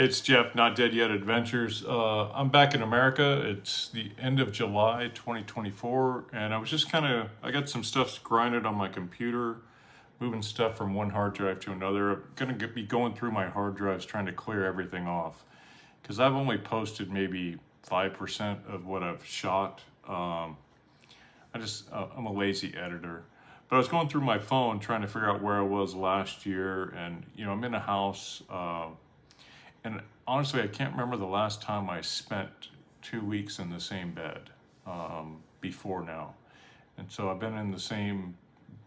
It's Jeff, Not Dead Yet Adventures. I'm back in America. It's the end of July 2024, and I was just I got some stuff grinded on my computer, moving stuff from one hard drive to another. I'm going to be going through my hard drives trying to clear everything off because I've only posted maybe 5% of what I've shot. I'm a lazy editor. But I was going through my phone trying to figure out where I was last year, and I'm in a house. And honestly, I can't remember the last time I spent 2 weeks in the same bed before now. And so I've been in the same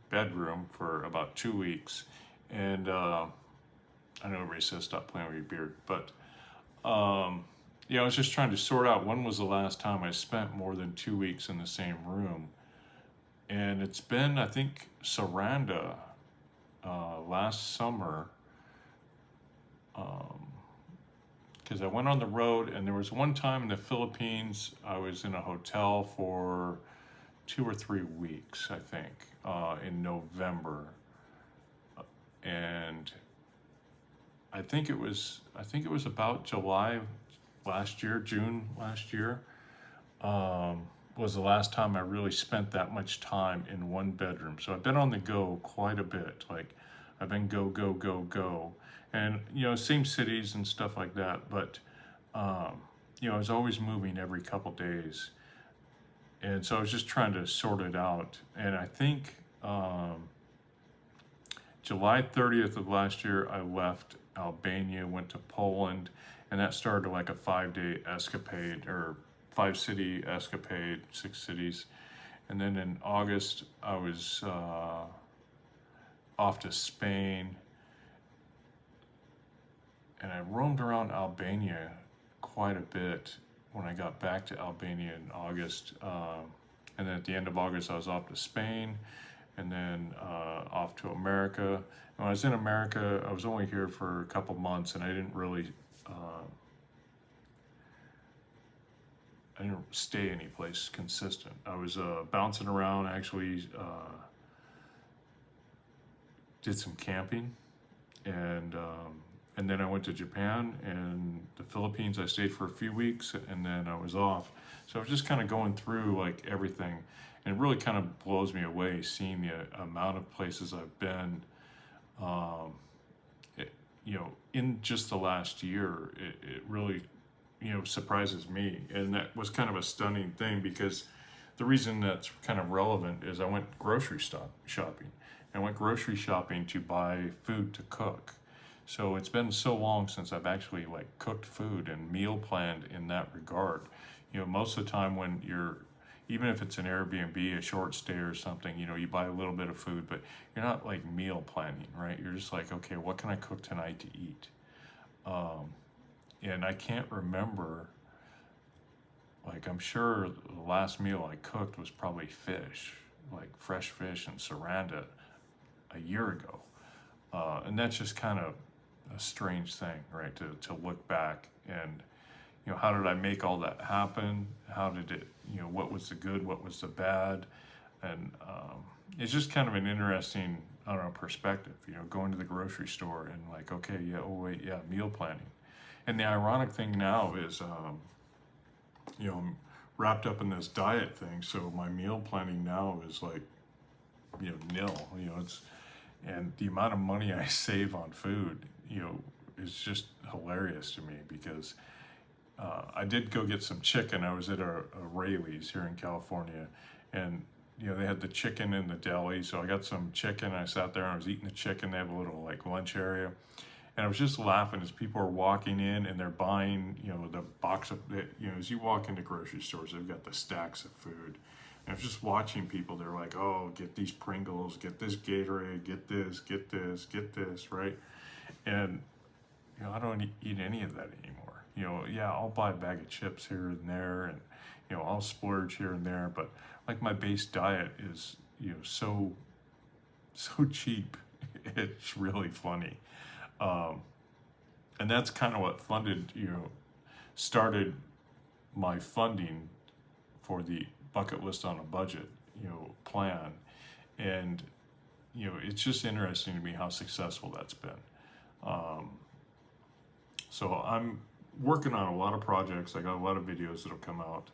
bedroom for about 2 weeks. And I know everybody says stop playing with your beard, but I was just trying to sort out when was the last time I spent more than 2 weeks in the same room. And it's been, I think, Saranda last summer. Because I went on the road, and there was one time in the Philippines I was in a hotel for 2 or 3 weeks, I think, in November, and I think it was about July last year, June last year, was the last time I really spent that much time in one bedroom. So I've been on the go quite a bit. Like I've been go. And same cities and stuff like that, but I was always moving every couple days, and so I was just trying to sort it out. And I think July 30th of last year, I left Albania, went to Poland, and that started like a 5-day escapade, or 5-city escapade, 6 cities. And then in August, I was off to Spain. And I roamed around Albania quite a bit when I got back to Albania in August. And then at the end of August, I was off to Spain, and then off to America. And when I was in America, I was only here for a couple months, and I didn't really, I didn't stay any place consistent. I was bouncing around, actually did some camping, and then I went to Japan and the Philippines. I stayed for a few weeks, and then I was off. So I was just kind of going through like everything, and it really kind of blows me away seeing the amount of places I've been. In just the last year, it really, surprises me. And that was kind of a stunning thing, because the reason that's kind of relevant is I went grocery shopping. I went grocery shopping to buy food to cook. So it's been so long since I've actually like cooked food and meal planned in that regard. Most of the time when even if it's an Airbnb, a short stay or something, you buy a little bit of food, but you're not like meal planning, right? You're just like, okay, what can I cook tonight to eat? And I can't remember, like I'm sure the last meal I cooked was probably fish, like fresh fish in Saranda a year ago. And that's just kind of a strange thing, right? To look back and, how did I make all that happen? How did it, what was the good, what was the bad? And it's just kind of an interesting, I don't know, perspective, going to the grocery store and like, okay, yeah, oh wait, yeah, meal planning. And the ironic thing now is, I'm wrapped up in this diet thing, so my meal planning now is like, nil, and the amount of money I save on food, is just hilarious to me, because I did go get some chicken. I was at a Rayleigh's here in California, and they had the chicken in the deli, so I got some chicken. I sat there and I was eating the chicken. They have a little like lunch area, and I was just laughing as people are walking in and they're buying, the box of, as you walk into grocery stores, they've got the stacks of food. And I was just watching people. They're like, oh, get these Pringles, get this Gatorade, get this, right? And, I don't eat any of that anymore. Yeah, I'll buy a bag of chips here and there, and, I'll splurge here and there. But like my base diet is, so cheap. It's really funny. And that's kind of what started my funding for the bucket list on a budget, plan. And, it's just interesting to me how successful that's been. So I'm working on a lot of projects. I got a lot of videos that'll come out,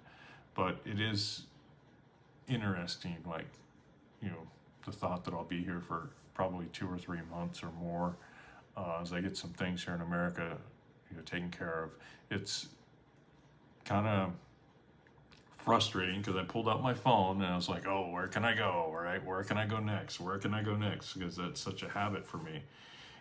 but it is interesting, like, you know, the thought that I'll be here for probably 2 or 3 months or more, as I get some things here in America, you know, taken care of. It's kind of frustrating because I pulled out my phone and I was like, oh, where can I go? All right, where can I go next? Where can I go next? Because that's such a habit for me.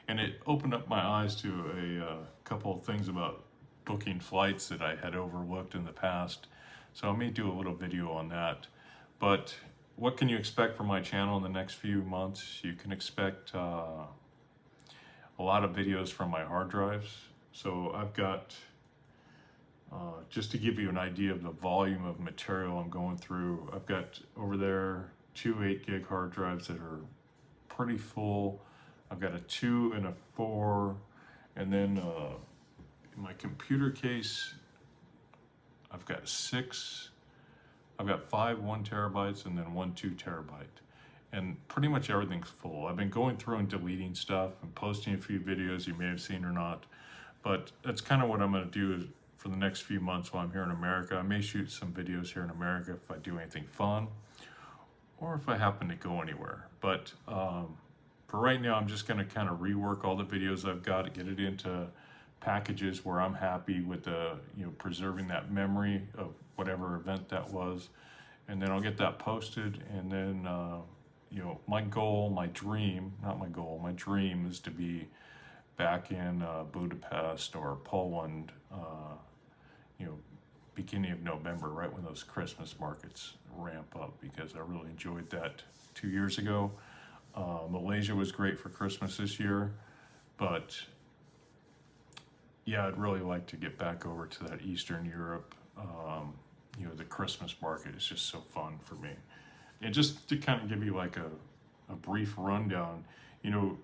And it opened up my eyes to a couple of things about booking flights that I had overlooked in the past. So I may do a little video on that. But what can you expect from my channel in the next few months? You can expect a lot of videos from my hard drives. So I've got, just to give you an idea of the volume of material I'm going through, I've got over there 2 8-gig hard drives that are pretty full. I've got a 2 and a 4, and then in my computer case, I've got 6. I've got 5 1 terabytes and then 1 2 terabyte, and pretty much everything's full. I've been going through and deleting stuff and posting a few videos you may have seen or not, but that's kind of what I'm going to do for the next few months while I'm here in America. I may shoot some videos here in America if I do anything fun, or if I happen to go anywhere. But for right now, I'm just going to kind of rework all the videos I've got, get it into packages where I'm happy with the, you know, preserving that memory of whatever event that was, and then I'll get that posted. And then you know, my goal, my dream, not my goal, my dream is to be back in Budapest or Poland, you know, beginning of November, right when those Christmas markets ramp up, because I really enjoyed that 2 years ago. Malaysia was great for Christmas this year, but yeah, I'd really like to get back over to that Eastern Europe. You know, the Christmas market is just so fun for me. And just to kind of give you like a brief rundown, you know,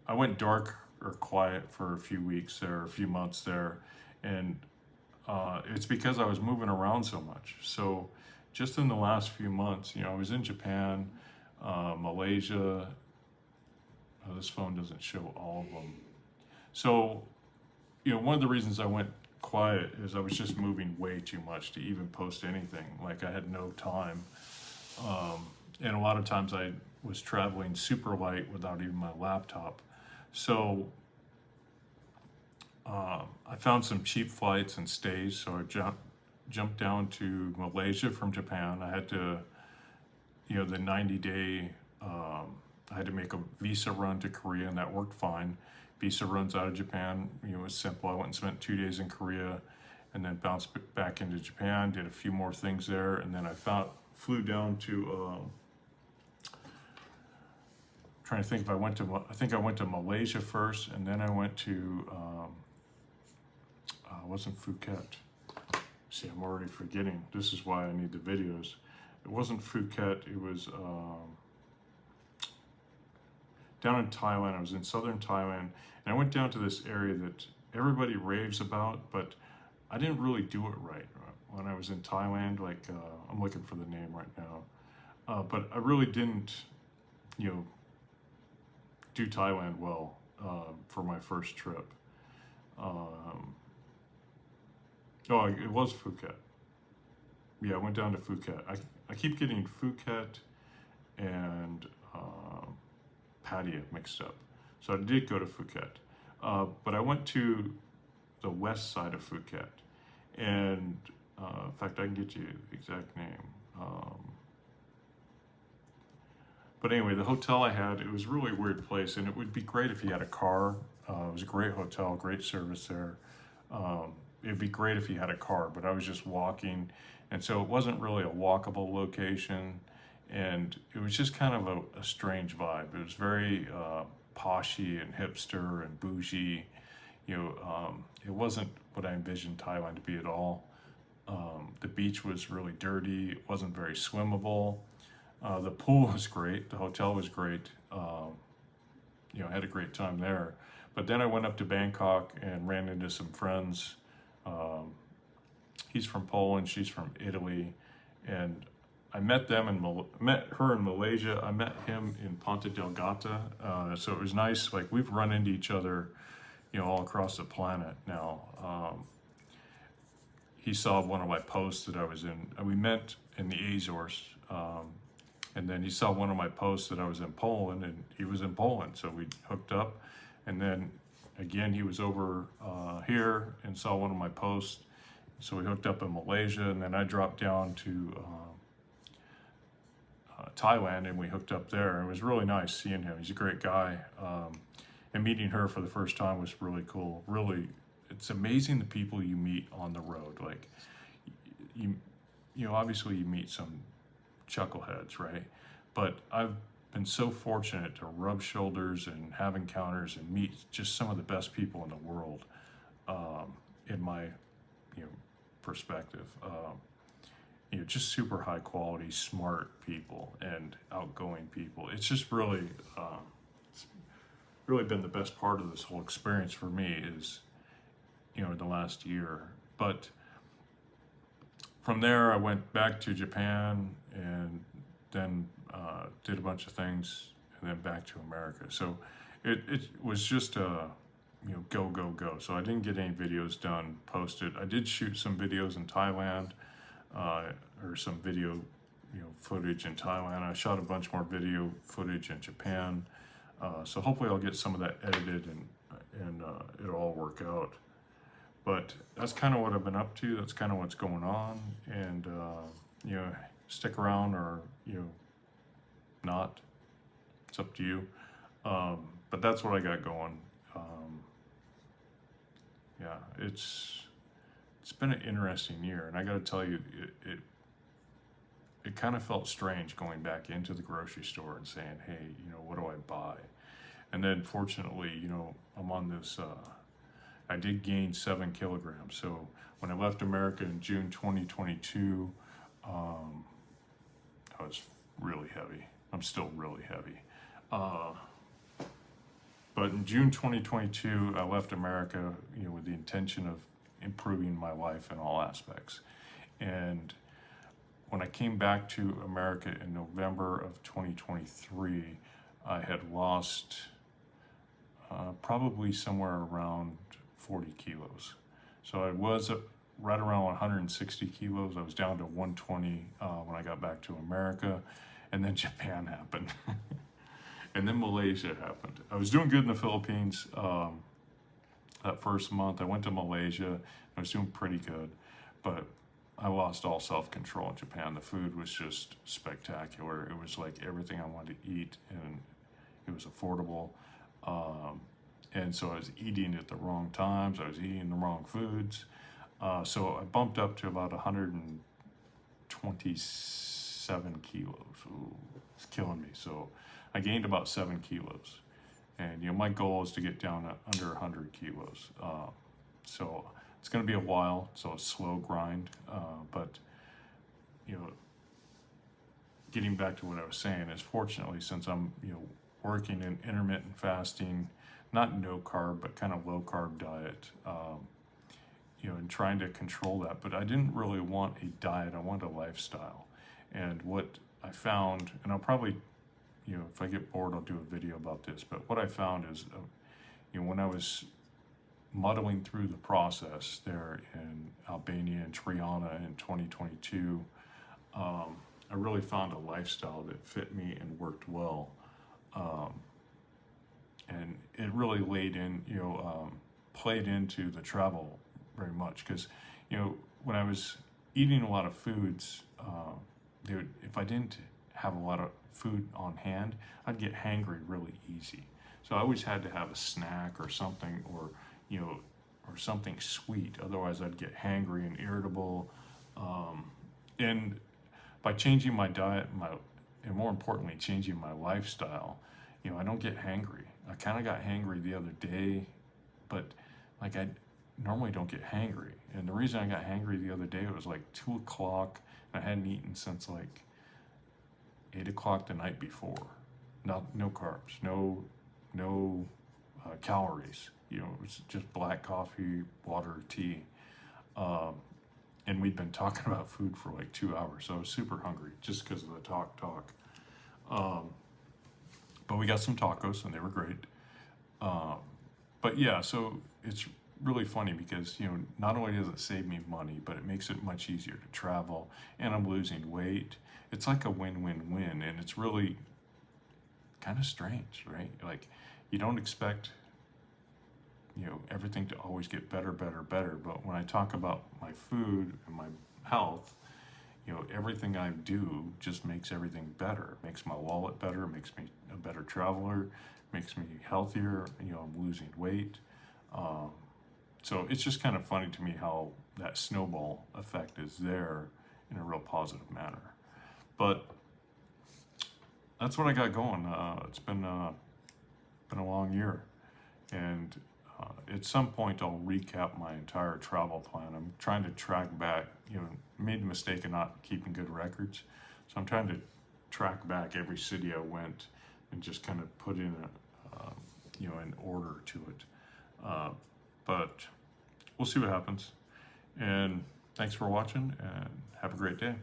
I went dark or quiet for a few weeks there, a few months there, and it's because I was moving around so much. So just in the last few months, you know, I was in Japan, Malaysia. This phone doesn't show all of them. So, you know, one of the reasons I went quiet is I was just moving way too much to even post anything. Like, I had no time. And a lot of times I was traveling super light without even my laptop. So I found some cheap flights and stays. So I jumped down to Malaysia from Japan. I had to, you know, the 90-day, I had to make a visa run to Korea, and that worked fine. Visa runs out of Japan, you know, it was simple. I went and spent 2 days in Korea, and then bounced back into Japan, did a few more things there, and then I flew down to, trying to think if I think I went to Malaysia first, and then I went to, it wasn't Phuket. See, I'm already forgetting. This is why I need the videos. It wasn't Phuket, it was down in Thailand. I was in southern Thailand, and I went down to this area that everybody raves about, but I didn't really do it right when I was in Thailand. Like, I'm looking for the name right now, but I really didn't, you know, do Thailand well for my first trip. Oh, it was Phuket. Yeah, I went down to Phuket. I keep getting Phuket and Pattaya mixed up. So I did go to Phuket. But I went to the west side of Phuket. And in fact, I can get you the exact name. But anyway, the hotel I had, it was a really weird place, and it would be great if you had a car. It was a great hotel, great service there. It'd be great if you had a car, but I was just walking, and so it wasn't really a walkable location, and it was just kind of a strange vibe. It was very poshy and hipster and bougie. You know, it wasn't what I envisioned Thailand to be at all. The beach was really dirty. It wasn't very swimmable. The pool was great. The hotel was great. You know, I had a great time there. But then I went up to Bangkok and ran into some friends. He's from Poland, she's from Italy, and I met them and met her in Malaysia. I met him in Ponta Delgata, so it was nice. Like, we've run into each other all across the planet now. He saw one of my posts that I was in. We met in the Azores, and then he saw one of my posts that I was in Poland, and he was in Poland, so we hooked up. And then again, he was over here and saw one of my posts, so we hooked up in Malaysia. And then I dropped down to Thailand, and we hooked up there. It was really nice seeing him. He's a great guy, and meeting her for the first time was really cool. Really, it's amazing the people you meet on the road. Like, obviously you meet some chuckleheads, right? But I've been so fortunate to rub shoulders and have encounters and meet just some of the best people in the world, in my, perspective. Just super high quality, smart people and outgoing people. It's just really, it's really been the best part of this whole experience for me is, the last year. But from there, I went back to Japan and then did a bunch of things and then back to America. So it was just a, go, go, go. So I didn't get any videos done, posted. I did shoot some videos in Thailand, or some video, footage in Thailand. I shot a bunch more video footage in Japan. So hopefully I'll get some of that edited and it'll all work out. But that's kind of what I've been up to. That's kind of what's going on. And, stick around or, not. It's up to you. But that's what I got going. Yeah, it's been an interesting year. And I got to tell you, it kind of felt strange going back into the grocery store and saying, hey, what do I buy? And then fortunately, I'm on this, I did gain 7 kilograms. So when I left America in June 2022, I was really heavy. I'm still really heavy. But in June 2022, I left America, with the intention of improving my life in all aspects. And when I came back to America in November of 2023, I had lost probably somewhere around 40 kilos. So I was right around 160 kilos. I was down to 120 when I got back to America. And then Japan happened. And then Malaysia happened. I was doing good in the Philippines that first month. I went to Malaysia. I was doing pretty good. But I lost all self-control in Japan. The food was just spectacular. It was like everything I wanted to eat, and it was affordable. And so I was eating at the wrong times. I was eating the wrong foods. So I bumped up to about 127 kilos. Ooh, it's killing me. So I gained about 7 kilos. And, my goal is to get down to under 100 kilos. So it's going to be a while, so a slow grind. But, getting back to what I was saying is fortunately, since I'm, working in intermittent fasting, not no carb, but kind of low carb diet, and trying to control that. But I didn't really want a diet, I wanted a lifestyle. And what I found, and I'll probably, if I get bored, I'll do a video about this, but what I found is, when I was muddling through the process there in Albania and Triana in 2022, I really found a lifestyle that fit me and worked well. And it really laid in, played into the travel very much, because, when I was eating a lot of foods, if I didn't have a lot of food on hand, I'd get hangry really easy. So I always had to have a snack or something, or something sweet. Otherwise, I'd get hangry and irritable. And by changing my diet, and more importantly, changing my lifestyle, I don't get hangry. I kind of got hangry the other day, but like I normally don't get hangry. And the reason I got hangry the other day, it was like 2 o'clock, and I hadn't eaten since like 8 o'clock the night before. No carbs, no calories. It was just black coffee, water, tea. And we'd been talking about food for like 2 hours, so I was super hungry just because of the talk. But we got some tacos, and they were great. But yeah, so it's really funny because, you know, not only does it save me money, but it makes it much easier to travel, and I'm losing weight. It's like a win-win-win, and it's really kind of strange, right? Like, you don't expect, you know, everything to always get better, better, better. But when I talk about my food and my health, you know, everything I do just makes everything better. It makes my wallet better, makes me a better traveler, makes me healthier. You know, I'm losing weight. Um, so it's just kind of funny to me how that snowball effect is there in a real positive manner. But that's what I got going. It's been a long year, and at some point I'll recap my entire travel plan. I'm trying to track back. You know, made the mistake of not keeping good records, so I'm trying to track back every city I went and just kind of put in you know, an order to it. But we'll see what happens. And thanks for watching, and have a great day.